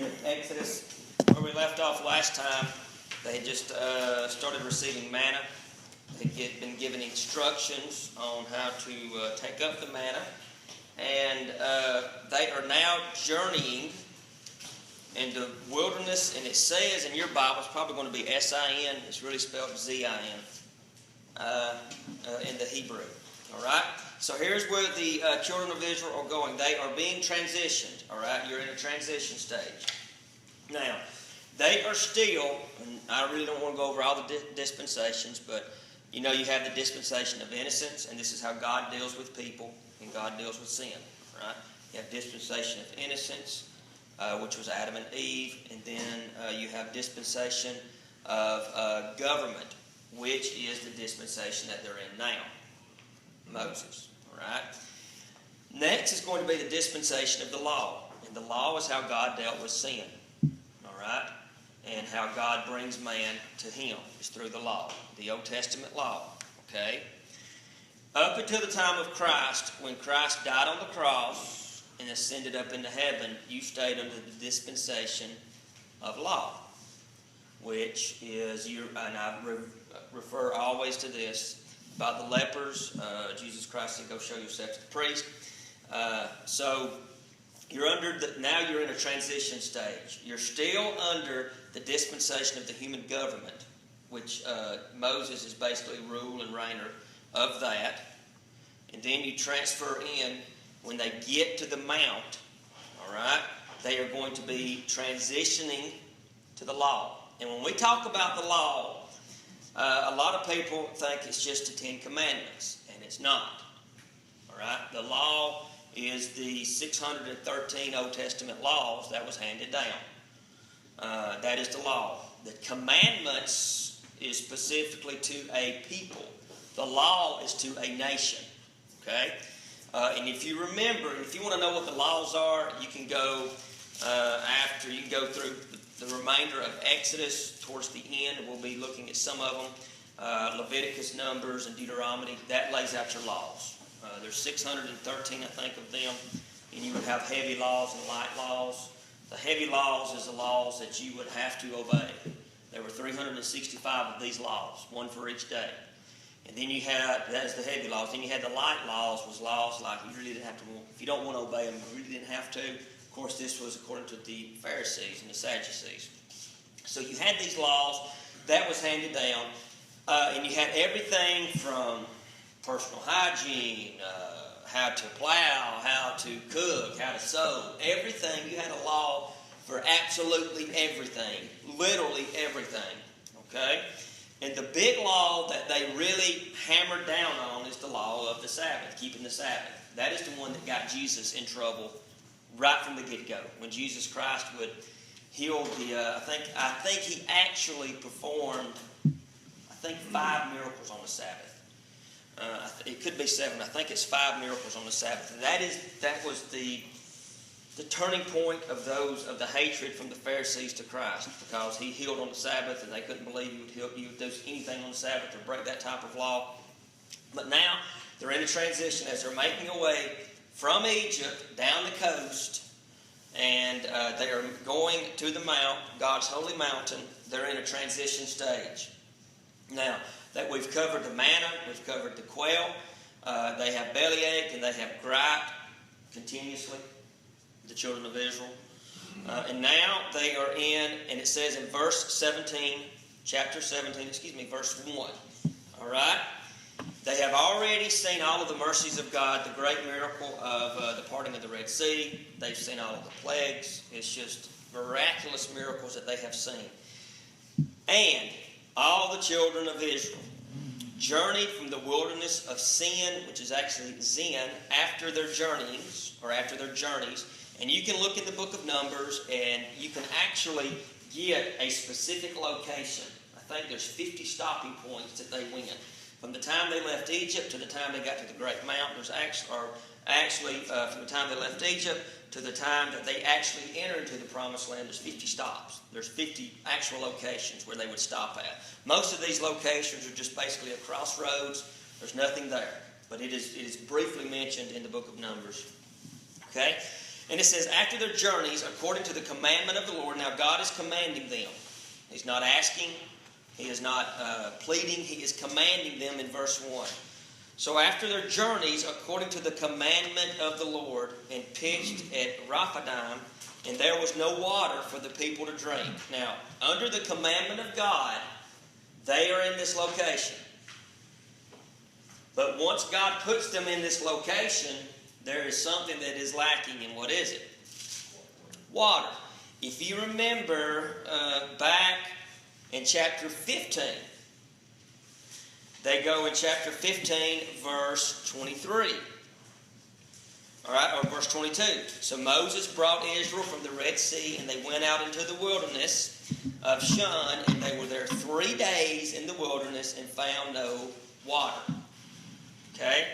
in Exodus, where we left off last time. They had just started receiving manna. They had been given instructions on how to take up the manna. And they are now journeying in the wilderness. And it says in your Bible, it's probably going to be S-I-N. It's really spelled Z-I-N in the Hebrew. All right? So here's where the children of Israel are going. They are being transitioned. All right? You're in a transition stage. Now, they are still, and I really don't want to go over all the dispensations, but you know you have the dispensation of innocence, and this is how God deals with people, and God deals with sin. Right? You have dispensation of innocence, which was Adam and Eve, and then you have dispensation of government, which is the dispensation that they're in now. Moses. All right. Next is going to be the dispensation of the law. And the law is how God dealt with sin. All right. And how God brings man to him is through the law. The Old Testament law. Okay. Up until the time of Christ, when Christ died on the cross and ascended up into heaven, you stayed under the dispensation of law. Which is, and I refer always to this, about the lepers. Jesus Christ said, go show yourself to the priest. So you're now you're in a transition stage. You're still under the dispensation of the human government, which Moses is basically rule and reigner of that. And then you transfer in, when they get to the mount, all right, they are going to be transitioning to the law. And when we talk about the law, a lot of people think it's just the Ten Commandments, and it's not. All right? The law is the 613 Old Testament laws that was handed down. That is the law. The commandments is specifically to a people. The law is to a nation. Okay? And if you remember, if you want to know what the laws are, you can go you can go through the remainder of Exodus towards the end. We'll be looking at some of them. Leviticus, Numbers, and Deuteronomy. That lays out your laws. There's 613, I think, of them. And you would have heavy laws and light laws. The heavy laws is the laws that you would have to obey. There were 365 of these laws, one for each day. And then you had, that is the heavy laws. Then you had the light laws, was laws like you really didn't have to, if you don't want to obey them, you really didn't have to. Of course, this was according to the Pharisees and the Sadducees. So you had these laws. That was handed down. And you had everything from personal hygiene, how to plow, how to cook, how to sew. Everything. You had a law for absolutely everything. Literally everything. Okay? And the big law that they really hammered down on is the law of the Sabbath, keeping the Sabbath. That is the one that got Jesus in trouble right from the get-go. When Jesus Christ would heal I think he actually performed, 5 miracles on the Sabbath. It could be 7. I think it's 5 miracles on the Sabbath. And that was the turning point of the hatred from the Pharisees to Christ, because he healed on the Sabbath, and they couldn't believe he would do anything on the Sabbath or break that type of law. But now they're in a transition as they're making a way from Egypt down the coast, and they are going to the mount, God's holy mountain. They're in a transition stage. Now that we've covered the manna, we've covered the quail, they have bellyache and they have gripe continuously, the children of Israel. And now they are in, and it says in verse 17, verse 1. All right? They have already seen all of the mercies of God, the great miracle of the parting of the Red Sea. They've seen all of the plagues. It's just miraculous miracles that they have seen. And all the children of Israel journeyed from the wilderness of Sin, which is actually Zin, after their journeyings, or after their journeys. And you can look in the book of Numbers, and you can actually get a specific location. I think there's 50 stopping points that they went. From the time they left Egypt to the time they got to the Great Mount, from the time they left Egypt to the time that they actually entered into the Promised Land, there's 50 stops. There's 50 actual locations where they would stop at. Most of these locations are just basically a crossroads. There's nothing there. But it is briefly mentioned in the book of Numbers. Okay? And it says, after their journeys, according to the commandment of the Lord. Now God is commanding them. He's not asking. He is not pleading. He is commanding them in verse 1. So after their journeys, according to the commandment of the Lord, and pitched at Rephidim, and there was no water for the people to drink. Now, under the commandment of God, they are in this location. But once God puts them in this location, there is something that is lacking. And what is it? Water. If you remember back in chapter 15, they go in chapter 15, verse 23. All right, or verse 22. So Moses brought Israel from the Red Sea, and they went out into the wilderness of Shun, and they were there 3 days in the wilderness and found no water. Okay?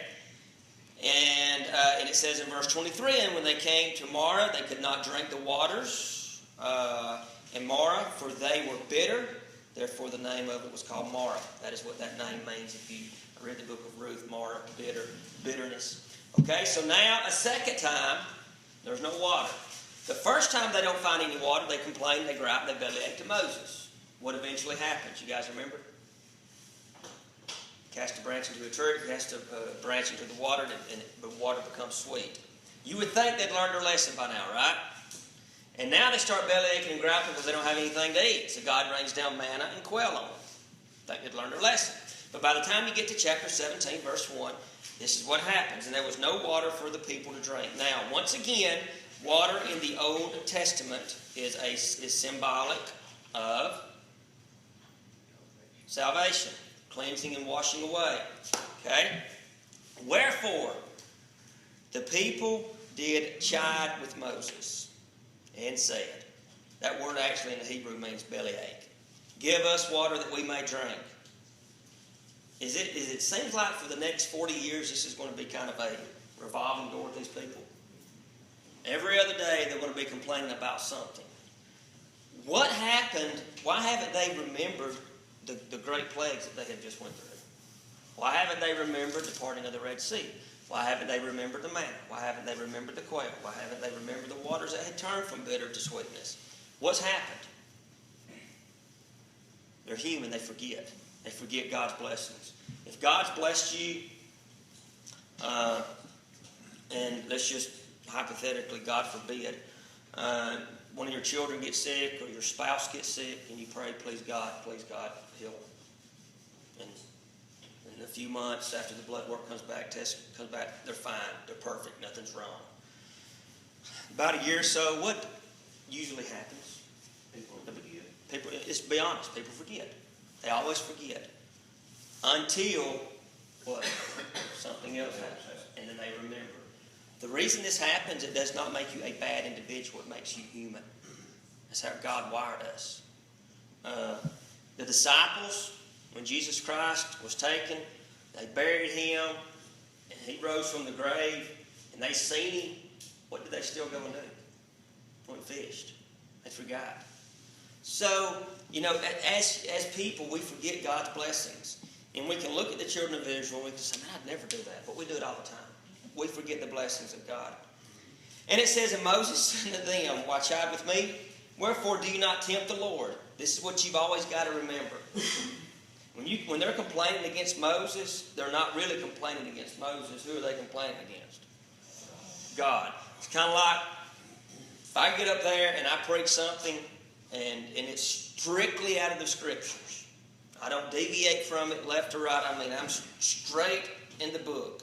And it says in verse 23, and when they came to Marah, they could not drink the waters in Marah, for they were bitter. Therefore, the name of it was called Marah. That is what that name means if you read the book of Ruth. Marah, bitterness. Okay, so now a second time, there's no water. The first time they don't find any water, they complain, they gripe, they bellyache to Moses. What eventually happens? You guys remember? Cast a branch into a tree, cast a branch into the water, and the water becomes sweet. You would think they'd learned their lesson by now, right? And now they start bellyaching and griping because they don't have anything to eat. So God rains down manna and quail on them. Think they'd learned their lesson. But by the time you get to chapter 17, verse 1, this is what happens. And there was no water for the people to drink. Now, once again, water in the Old Testament is symbolic of salvation, cleansing and washing away. Okay? Wherefore, the people did chide with Moses and said, that word actually in the Hebrew means bellyache. Give us water that we may drink. It seems like for the next 40 years this is going to be kind of a revolving door with these people. Every other day they're going to be complaining about something. What happened? Why haven't they remembered the great plagues that they had just went through? Why haven't they remembered the parting of the Red Sea? Why haven't they remembered the manna? Why haven't they remembered the quail? Why haven't they remembered the waters that had turned from bitter to sweetness? What's happened? They're human. They forget. They forget God's blessings. If God's blessed you, and let's just hypothetically, God forbid, one of your children gets sick or your spouse gets sick, and you pray, please God, heal them. And in a few months after the blood work comes back, test comes back, they're fine, they're perfect, nothing's wrong. About a year or so, what usually happens? People, let's be honest, people forget. They always forget. Until what? Something else happens, and then they remember. The reason this happens, it does not make you a bad individual, it makes you human. That's how God wired us. The disciples, when Jesus Christ was taken, they buried him, and he rose from the grave, and they seen him. What did they still go and do? Went and fished. They forgot. So, as people, we forget God's blessings. And we can look at the children of Israel, and we can say, man, I'd never do that. But we do it all the time. We forget the blessings of God. And it says, and Moses said to them, why chide with me? Wherefore do you not tempt the Lord? This is what you've always got to remember. When they're complaining against Moses, they're not really complaining against Moses. Who are they complaining against? God. It's kind of like if I get up there and I preach something and it's strictly out of the Scriptures. I don't deviate from it left or right. I mean, I'm straight in the book.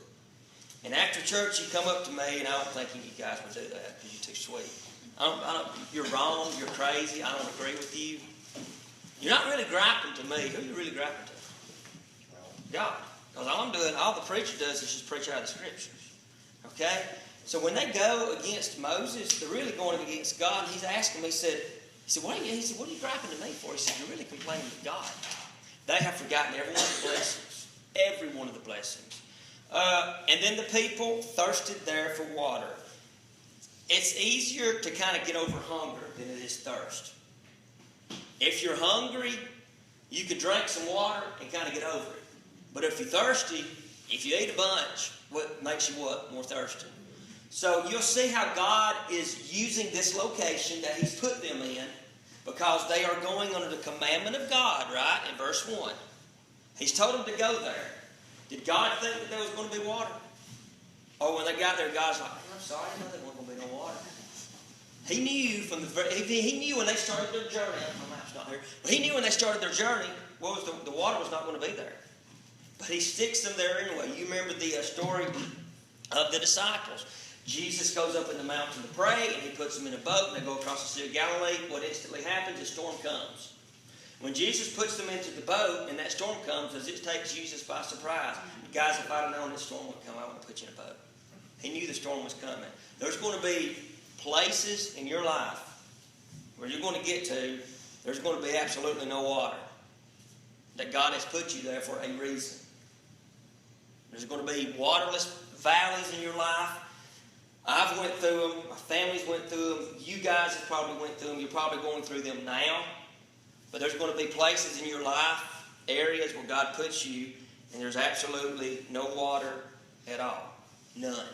And after church, you come up to me, and I don't think you guys would do that because you're too sweet. You're wrong. You're crazy. I don't agree with you. You're not really griping to me. Who are you really griping to? God. Because all the preacher does is just preach out of the Scriptures. Okay? So when they go against Moses, they're really going against God. And he's asking me, he said, what are you griping to me for? He said, you're really complaining to God. They have forgotten every one of the blessings. Every one of the blessings. And then the people thirsted there for water. It's easier to kind of get over hunger than it is thirst. If you're hungry, you can drink some water and kind of get over it. But if you're thirsty, if you eat a bunch, what makes you what? More thirsty. So you'll see how God is using this location that He's put them in because they are going under the commandment of God, right? In verse 1. He's told them to go there. Did God think that there was going to be water? Or when they got there, God's like, I'm sorry, I know there wasn't going to be no water. He knew He knew when they started their journey. My map's not here. But He knew when they started their journey, the water was not going to be there. But He sticks them there anyway. You remember the story of the disciples. Jesus goes up in the mountain to pray, and He puts them in a boat, and they go across the Sea of Galilee. What instantly happens? A storm comes. When Jesus puts them into the boat, and that storm comes, does it take Jesus by surprise? Guys, if I'd have known this storm would come, I would have put you in a boat. He knew the storm was coming. There's going to be places in your life where you're going to get to, there's going to be absolutely no water. That God has put you there for a reason. There's going to be waterless valleys in your life. I've went through them. My family's went through them. You guys have probably went through them. You're probably going through them now. But there's going to be places in your life, areas where God puts you, and there's absolutely no water at all. None.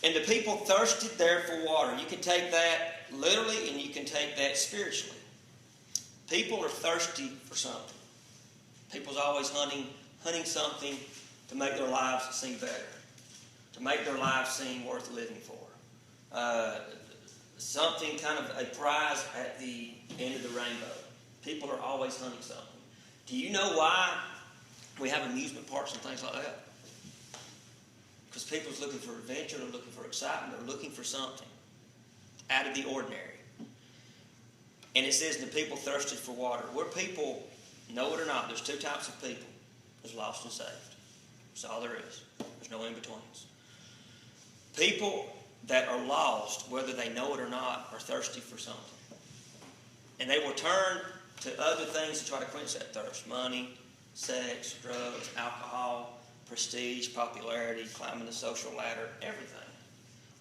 And the people thirsted there for water. You can take that literally and you can take that spiritually. People are thirsty for something. People's always hunting something to make their lives seem better. To make their lives seem worth living for. Something kind of a prize at the end of the rainbow. People are always hunting something. Do you know why we have amusement parks and things like that? Because people's looking for adventure, they're looking for excitement, they're looking for something out of the ordinary. And it says the people thirsted for water. Where people, know it or not, there's two types of people. There's lost and saved. That's all there is. There's no in-betweens. People that are lost, whether they know it or not, are thirsty for something. And they will turn to other things to try to quench that thirst. Money, sex, drugs, alcohol, prestige, popularity, climbing the social ladder, everything.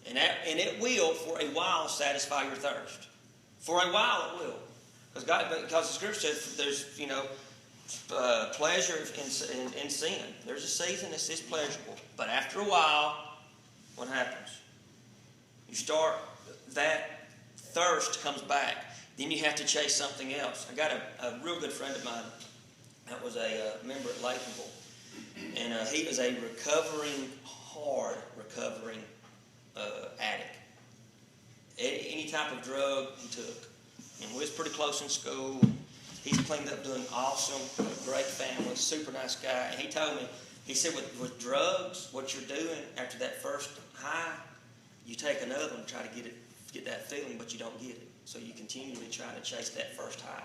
And it will, for a while, satisfy your thirst. For a while it will. Because the Scripture says there's, pleasure in sin. There's a season it's pleasurable. But after a while, what happens? You start, that thirst comes back. Then you have to chase something else. I got a real good friend of mine that was a member at Lakenville. And he was a hard recovering addict. Any type of drug he took. And we was pretty close in school. He's cleaned up doing awesome, great family, super nice guy. And he told me, he said with drugs, what you're doing after that first high, you take another one to try to get that feeling, but you don't get it. So you continually try to chase that first high.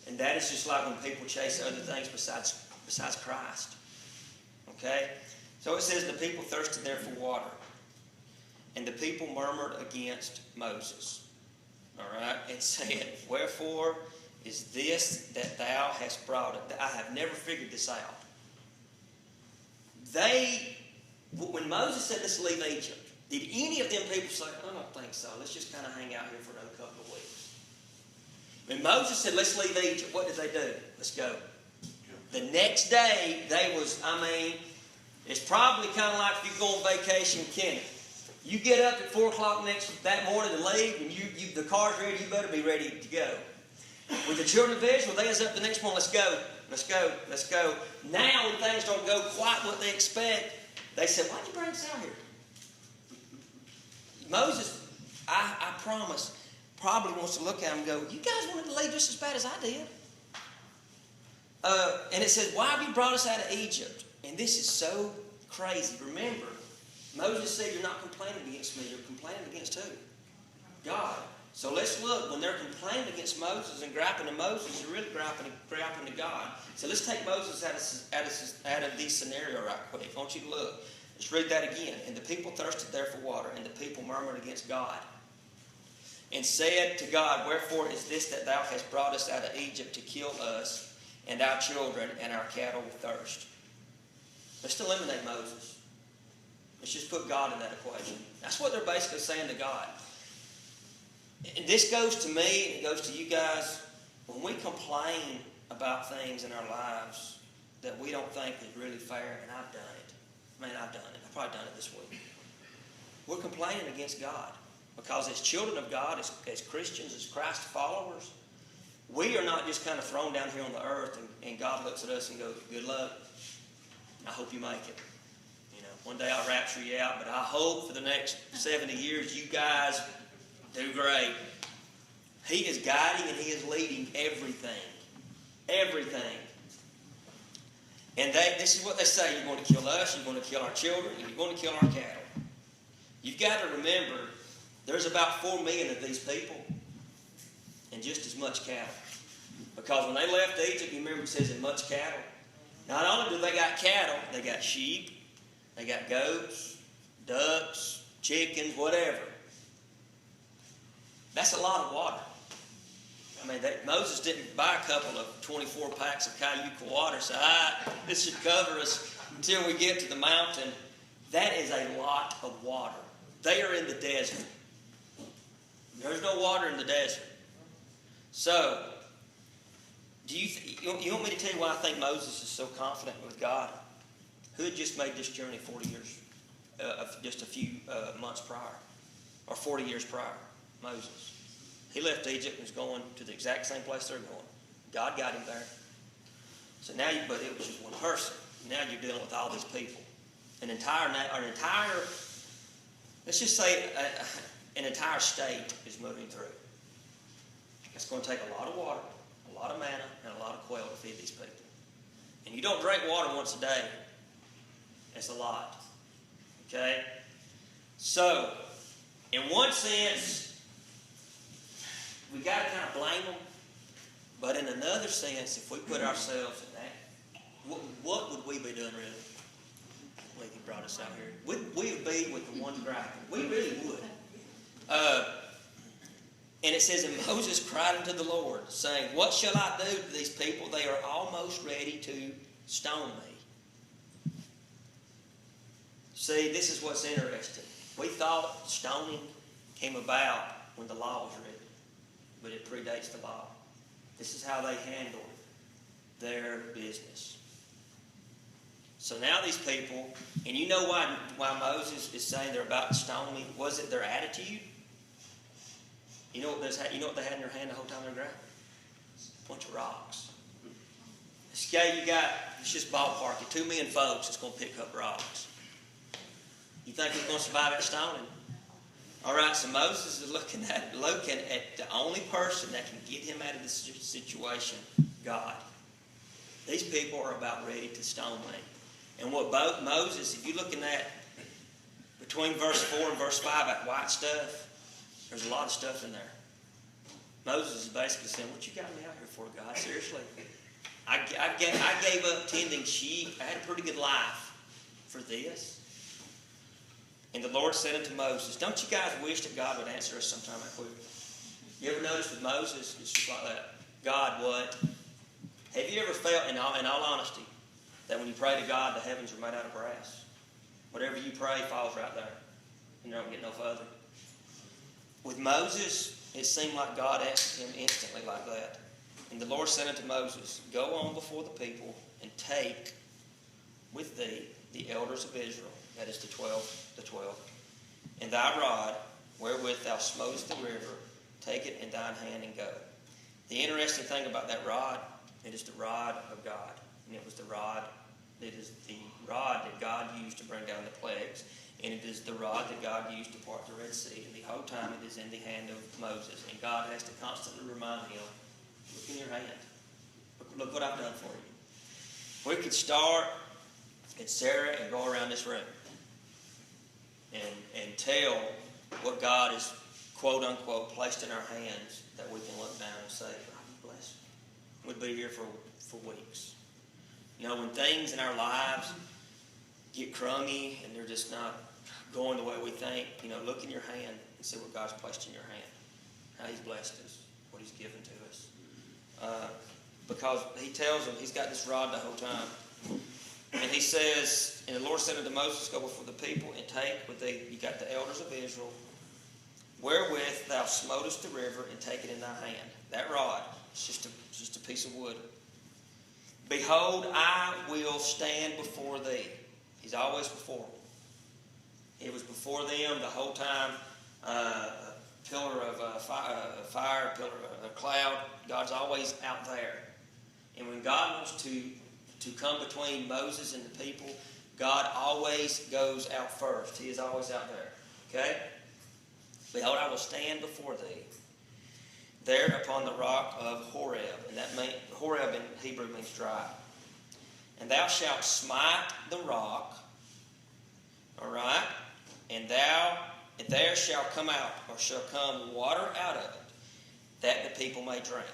And that is just like when people chase other things besides Christ. Okay? So it says the people thirsted there for water. And the people murmured against Moses. All right? It said, wherefore is this that thou hast brought it? I have never figured this out. When Moses said, let's leave Egypt, did any of them people say, I don't think so. Let's just kind of hang out here for another couple of weeks. When Moses said, let's leave Egypt, what did they do? Let's go. The next day, it's probably kind of like if you go on vacation in Kenya. You get up at 4 o'clock that morning to leave, and the car's ready, you better be ready to go. With the children of Israel, they was up the next morning, let's go, let's go, let's go. Now when things don't go quite what they expect, they said, why'd you bring us out here? Moses, I promise, probably wants to look at him and go, you guys wanted to leave just as bad as I did. And it says, why have you brought us out of Egypt? And this is so crazy. Remember, Moses said, you're not complaining against me. You're complaining against who? God. So let's look. When they're complaining against Moses and griping to Moses, you're really griping to God. So let's take Moses out of this scenario right quick. I want you to look. Let's read that again. And the people thirsted there for water, and the people murmured against God, and said to God, wherefore is this that thou hast brought us out of Egypt to kill us and our children and our cattle with thirst? Let's eliminate Moses. Let's just put God in that equation. That's what they're basically saying to God. And this goes to me, and it goes to you guys. When we complain about things in our lives that we don't think is really fair, and I've done it. I've done it. I've probably done it this week. we're complaining against God. Because as children of God, as Christians, as Christ followers, we are not just kind of thrown down here on the earth and God looks at us and goes, good luck. I hope you make it. You know, one day I'll rapture you out, but I hope for the next 70 years you guys do great. He is guiding and He is leading everything. Everything. And this is what they say. You're going to kill us, you're going to kill our children, and you're going to kill our cattle. You've got to remember, there's about 4 million of these people and just as much cattle. Because when they left Egypt, you remember it says in much cattle. Not only do they got cattle, they got sheep, they got goats, ducks, chickens, whatever. That's a lot of water. I mean, Moses didn't buy a couple of 24 packs of Cayuca water, so this should cover us until we get to the mountain. That is a lot of water. They are in the desert. There's no water in the desert. So, you want me to tell you why I think Moses is so confident with God? Who had just made this journey 40 years, just a few months prior, or 40 years prior? Moses. He left Egypt and was going to the exact same place they're going. God got him there. So now, but it was just one person. Now you're dealing with all these people. An entire, let's just say an entire state is moving through. It's going to take a lot of water, a lot of manna, and a lot of quail to feed these people. And you don't drink water once a day. That's a lot. Okay? So, in one sense, we got to kind of blame them. But in another sense, if we put ourselves in that, what would we be doing really? He brought us out here. We would be with the one griping. We really would. And it says, and Moses cried unto the Lord, saying, what shall I do to these people? They are almost ready to stone me. See, this is what's interesting. We thought stoning came about when the law was written, but it predates the law. This is how they handled their business. So now these people, and you know why Moses is saying they're about to stone me? Was it their attitude? You know what they had in their hand the whole time they were grabbing? A bunch of rocks. Okay, let's just ballpark it. 2 million folks that's going to pick up rocks. You think he's going to survive that stoning? All right, so Moses is looking at the only person that can get him out of this situation, God. These people are about ready to stone me. And what Moses, if you're looking at between verse 4 and verse 5, that white stuff, there's a lot of stuff in there. Moses is basically saying, what you got me out here for, God? Seriously? I gave up tending sheep. I had a pretty good life for this. And the Lord said unto Moses, don't you guys wish that God would answer us sometime that quick? You ever notice with Moses, it's just like that. God, what? Have you ever felt, in all honesty, that when you pray to God, the heavens are made out of brass? Whatever you pray falls right there. And you don't get no further. With Moses, it seemed like God answered him instantly like that. And the Lord said unto Moses, go on before the people and take with thee the elders of Israel, that is the 12, and thy rod, wherewith thou smotest the river, take it in thine hand and go. The interesting thing about that rod, it is the rod of God. And it is the rod that God used to bring down the plagues. And it is the rod that God used to part the Red Sea. And the whole time it is in the hand of Moses. And God has to constantly remind him, look in your hand. Look what I've done for you. We could start at Sarah and go around this room and tell what God has, quote unquote, placed in our hands that we can look down and say, God, you bless me. We'd be here for weeks. You know, when things in our lives get crummy and they're just not going the way we think, you know, look in your hand and see what God's placed in your hand. How He's blessed us, what He's given to us. Because He tells them, He's got this rod the whole time. And He says, and the Lord said unto Moses, go before the people and take with thee, you got the elders of Israel, wherewith thou smotest the river, and take it in thy hand. That rod, it's just a piece of wood. Behold, I will stand before thee. He's always before them. It was before them the whole time. A pillar of fire, a pillar of a cloud. God's always out there. And when God wants to come between Moses and the people, God always goes out first. He is always out there. Okay? Behold, I will stand before thee there upon the rock of Horeb. And Horeb in Hebrew means dry. And thou shalt smite the rock. All right? And there shall come out, or shall come water out of it, that the people may drink.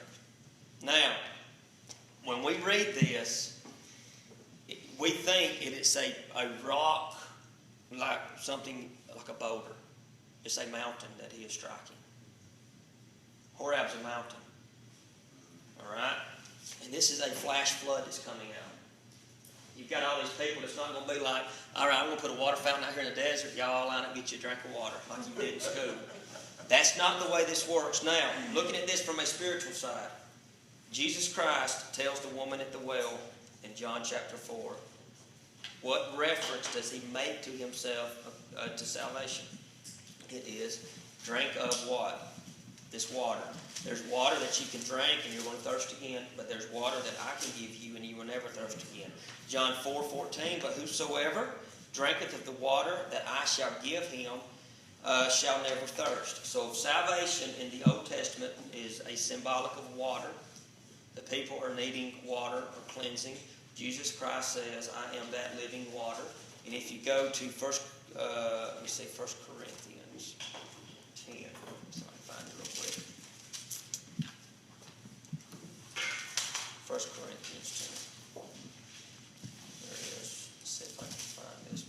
Now, when we read this, we think it is a rock, like something like a boulder. It's a mountain that he is striking. Horeb's a mountain. All right? And this is a flash flood that's coming out. You've got all these people that's not going to be like, all right, I'm going to put a water fountain out here in the desert. Y'all all line up and get you a drink of water like you did in school. That's not the way this works. Now, looking at this from a spiritual side, Jesus Christ tells the woman at the well in John chapter 4, what reference does he make to himself to salvation? It is drink of what? This water. There's water that you can drink and you're going to thirst again, but there's water that I can give you and you will never thirst again. John 4:14, but whosoever drinketh of the water that I shall give him shall never thirst. So salvation in the Old Testament is a symbolic of water. The people are needing water or cleansing. Jesus Christ says, I am that living water. And if you go to 1 Corinthians 10. So I can find it real quick. 1 Corinthians 10. There it is. Let's see if I can find this.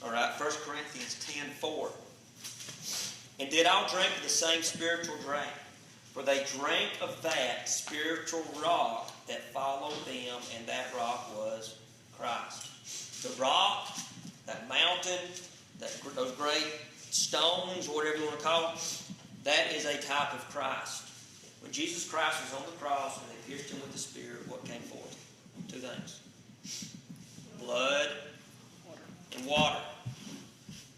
All right, 1 Corinthians 10:4. And did all drink of the same spiritual drink? For they drank of that spiritual rock that followed them, and that rock was Christ. The rock, that mountain, those great stones, whatever you want to call them, that is a type of Christ. When Jesus Christ was on the cross and they pierced him with the spear, what came forth? Two things. Blood and water.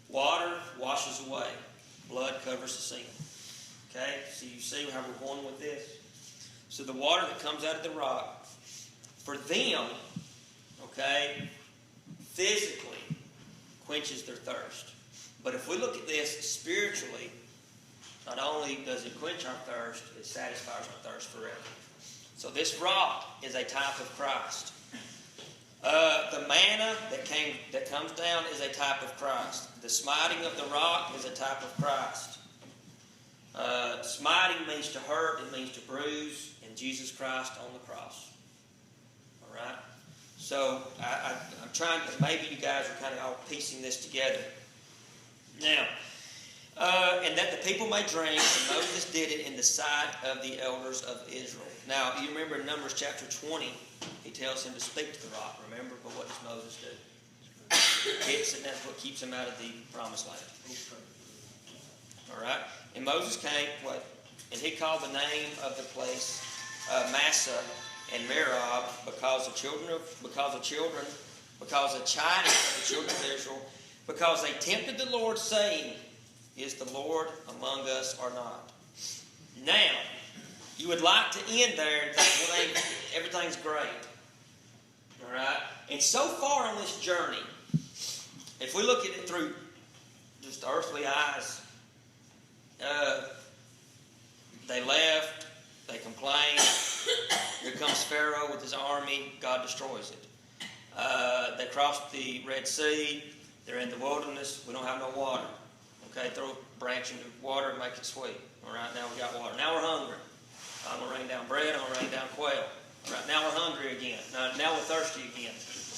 Water washes away. Blood covers the sin. Okay? So you see how we're going with this? So the water that comes out of the rock, for them, okay, physically quenches their thirst. But if we look at this spiritually, not only does it quench our thirst, it satisfies our thirst forever. So this rock is a type of Christ. The manna that comes down is a type of Christ. The smiting of the rock is a type of Christ. Smiting means to hurt, it means to bruise, and Jesus Christ on the cross. All right? So I'm trying to, maybe you guys are kind of all piecing this together. Now, and that the people may drink, and Moses did it in the sight of the elders of Israel. Now, you remember in Numbers chapter 20, he tells him to speak to the rock. Remember, but what does Moses do? Hits it, and that's what keeps him out of the promised land. All right? And Moses came, and he called the name of the place Massah and Meribah because the chiding of the children of Israel, because they tempted the Lord, saying, is the Lord among us or not? Now, you would like to end there and think, well, everything's great. All right? And so far on this journey, if we look at it through just earthly eyes, they left, they complained, here comes Pharaoh with his army, God destroys it. They crossed the Red Sea, they're in the wilderness, we don't have no water. Okay, throw a branch into water and make it sweet. All right, now we got water. Now we're hungry. I'm going to rain down bread, I'm going to rain down quail. All right, now we're hungry again. Now we're thirsty again.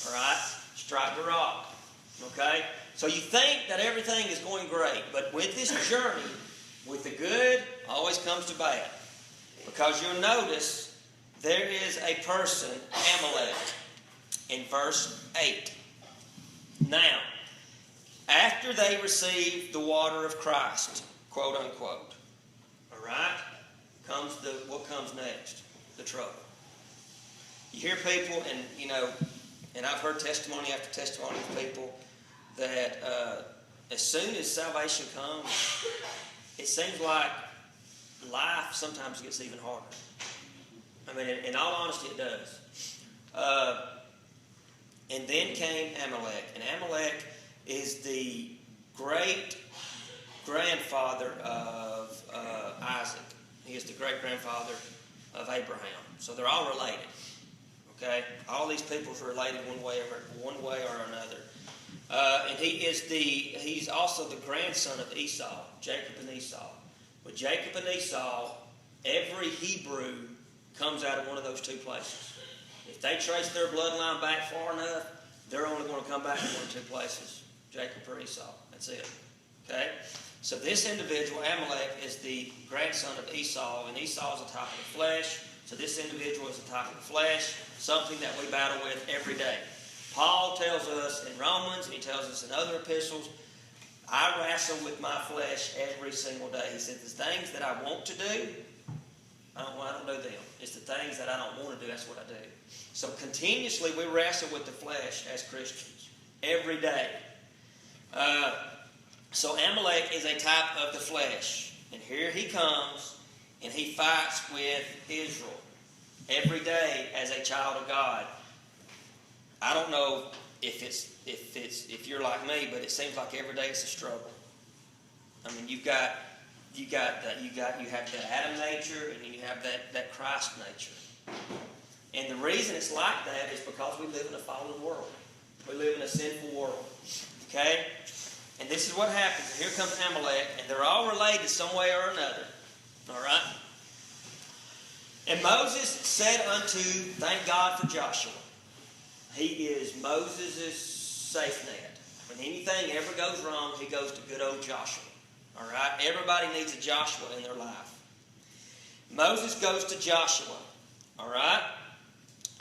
All right, strike the rock. Okay, so you think that everything is going great, but with this journey, with the good, always comes to bad. Because you'll notice there is a person, Amalek, in verse 8. Now, after they received the water of Christ, quote unquote, all right, what comes next? The trouble. You hear people, and And I've heard testimony after testimony of people that as soon as salvation comes, it seems like life sometimes gets even harder. I mean, in all honesty, it does. And then came Amalek. And Amalek is the great-grandfather of Isaac. He is the great-grandfather of Abraham. So they're all related. Okay? All these people are related one way or another. And he's also the grandson of Esau, Jacob and Esau. With Jacob and Esau, every Hebrew comes out of one of those two places. If they trace their bloodline back far enough, they're only going to come back in one of two places, Jacob or Esau. That's it. Okay? So this individual, Amalek, is the grandson of Esau, and Esau is a type of the flesh. So this individual is a type of the flesh, something that we battle with every day. Paul tells us in Romans, and he tells us in other epistles, I wrestle with my flesh every single day. He said, the things that I want to do, I don't do them. It's the things that I don't want to do, that's what I do. So continuously we wrestle with the flesh as Christians. Every day. So Amalek is a type of the flesh. And here he comes, and he fights with Israel. Every day as a child of God. I don't know if you're like me, but it seems like every day it's a struggle. I mean, you have that Adam nature, and then you have that Christ nature. And the reason it's like that is because we live in a fallen world. We live in a sinful world. Okay? And this is what happens. Here comes Amalek, and they're all related some way or another. All right? And Moses said unto, thank God for Joshua. He is Moses' safe net. When anything ever goes wrong, he goes to good old Joshua. All right? Everybody needs a Joshua in their life. Moses goes to Joshua. All right?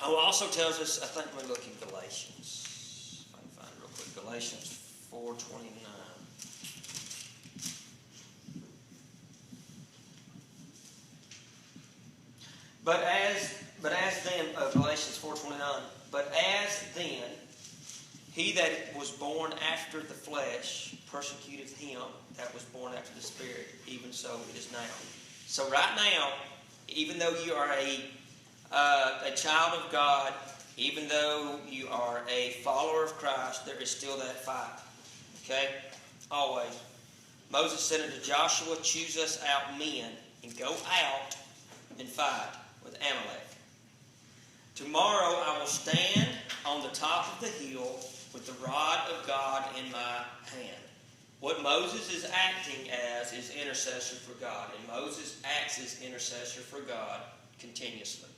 Oh, also tells us, I think we look in Galatians. If I can find it real quick. Galatians 4:29. Galatians 4:29. But as then, he that was born after the flesh persecuteth him that was born after the Spirit, even so it is now. So right now, even though you are a child of God, even though you are a follower of Christ, there is still that fight. Okay? Always. Moses said unto Joshua, choose us out men, and go out and fight with Amalek. Tomorrow I will stand on the top of the hill with the rod of God in my hand. What Moses is acting as is intercessor for God. And Moses acts as intercessor for God continuously.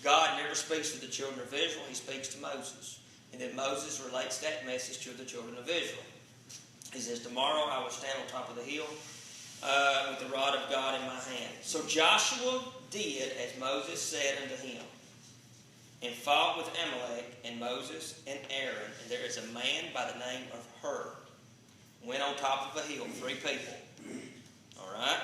God never speaks to the children of Israel. He speaks to Moses. And then Moses relates that message to the children of Israel. He says, tomorrow I will stand on top of the hill with the rod of God in my hand. So Joshua did as Moses said unto him, and fought with Amalek and Moses and Aaron. And there is a man by the name of Hur. Went on top of a hill, 3 people. All right?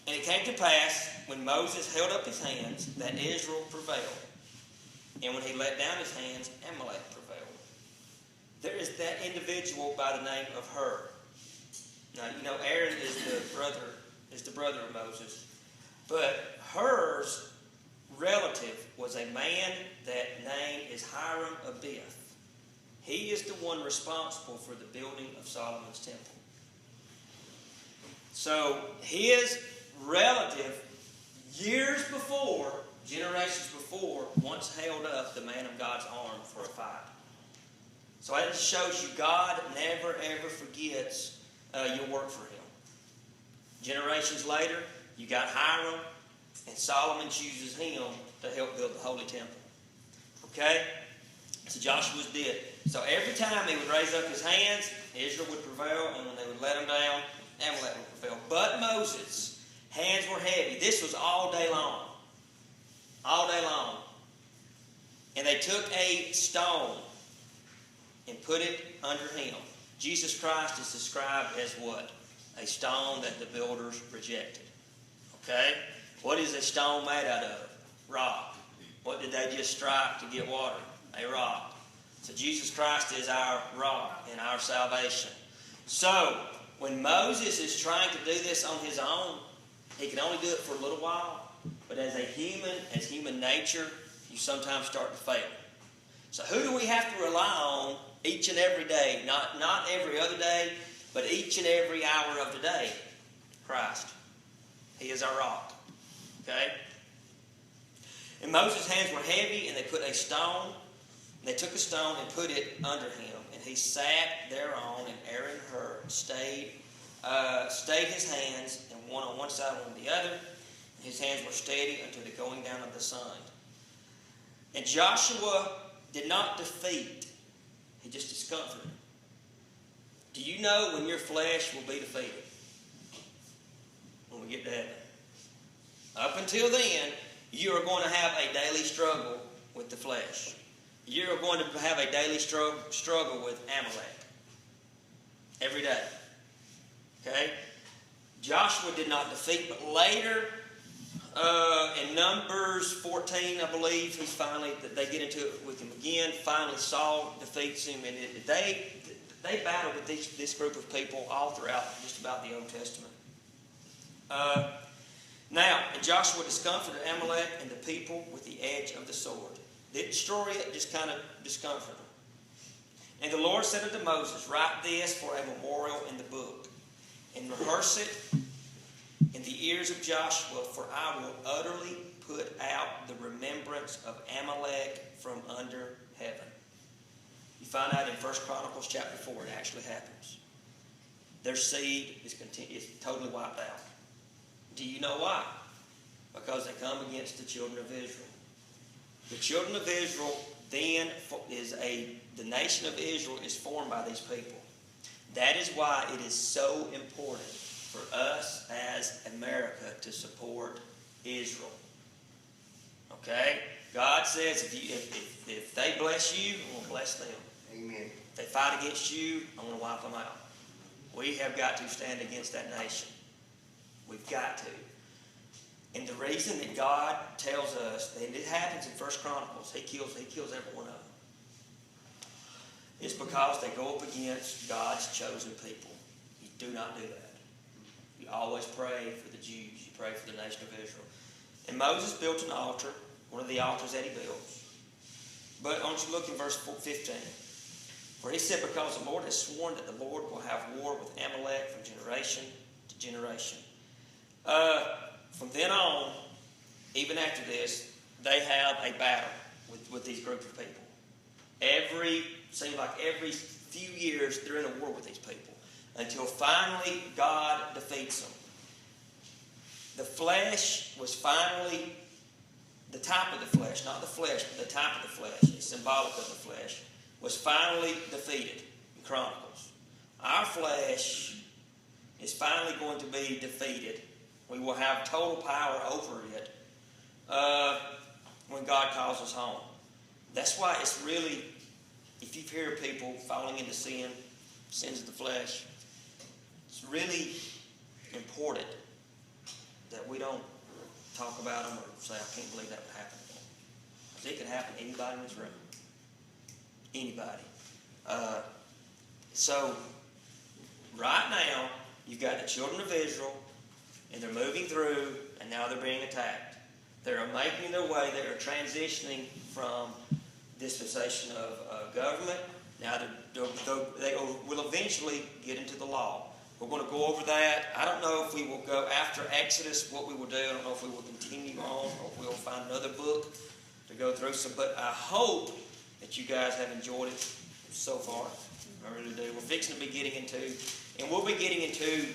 And it came to pass, when Moses held up his hands, that Israel prevailed. And when he let down his hands, Amalek prevailed. There is that individual by the name of Hur. Now, you know, Aaron is the brother of Moses. But Hur's relative was a man that name is Hiram Abiath. He is the one responsible for the building of Solomon's temple. So his relative, years before, generations before, once held up the man of God's arm for a fight. So that just shows you God never ever forgets your work for him. Generations later, you got Hiram, and Solomon chooses him to help build the Holy Temple. Okay? So Joshua's did. So every time he would raise up his hands, Israel would prevail, and when they would let him down, Amalek would prevail. But Moses' hands were heavy. This was all day long. All day long. And they took a stone and put it under him. Jesus Christ is described as what? A stone that the builders rejected. Okay? What is a stone made out of? Rock. What did they just strike to get water? A rock. So Jesus Christ is our rock and our salvation. So, when Moses is trying to do this on his own, he can only do it for a little while. But as human nature, you sometimes start to fail. So who do we have to rely on each and every day? Not every other day, but each and every hour of the day. Christ. He is our rock. Okay? And Moses' hands were heavy, and they put a stone. And they took a stone and put it under him. And he sat thereon, and Aaron and Hur stayed his hands, and one on one side, one on the other. And his hands were steady until the going down of the sun. And Joshua did not defeat. He just discomfited. Do you know when your flesh will be defeated? When we get to heaven. Up until then, you are going to have a daily struggle with the flesh. You are going to have a daily struggle with Amalek. Every day. Okay? Joshua did not defeat, but later, in Numbers 14, I believe, they get into it with him again. Finally, Saul defeats him, and they battled with this group of people all throughout just about the Old Testament. Now, and Joshua discomfited Amalek and the people with the edge of the sword. Didn't destroy it, just kind of discomfited them. And the Lord said unto Moses, write this for a memorial in the book, and rehearse it in the ears of Joshua, for I will utterly put out the remembrance of Amalek from under heaven. You find out in 1 Chronicles chapter 4, it actually happens. Their seed is totally wiped out. Do you know why? Because they come against the children of Israel. The children of Israel then the nation of Israel is formed by these people. That is why it is so important for us as America to support Israel. Okay? God says if they bless you, I'm going to bless them. Amen. If they fight against you, I'm going to wipe them out. We have got to stand against that nation. We've got to. And the reason that God tells us, and it happens in 1 Chronicles, He kills every one of them, is because they go up against God's chosen people. You do not do that. You always pray for the Jews. You pray for the nation of Israel. And Moses built an altar, one of the altars that he built. But I want you to look in verse 15. For he said, because the Lord has sworn that the Lord will have war with Amalek from generation to generation. From then on, even after this, they have a battle with these group of people. Seems like every few years they're in a war with these people. Until finally God defeats them. The flesh was finally, the type of the flesh, not the flesh, but the type of the flesh, it's symbolic of the flesh, was finally defeated in Chronicles. Our flesh is finally going to be defeated. We will have total power over it when God calls us home. That's why it's really, if you hear people falling into sins of the flesh, it's really important that we don't talk about them or say, I can't believe that would happen to them. Because it could happen to anybody in this room. Anybody. So, right now, you've got the children of Israel, and they're moving through, and now they're being attacked. They're making their way, they are transitioning from dispensation of government. Now they will eventually get into the law. We're going to go over that. I don't know if we will go after Exodus, what we will do. I don't know if we will continue on or if we'll find another book to go through. But I hope that you guys have enjoyed it so far. I really do. We're fixing to be getting into, and we'll be getting into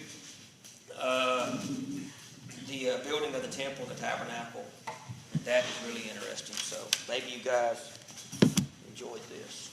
the building of the temple and the tabernacle. And that is really interesting. So maybe you guys enjoyed this.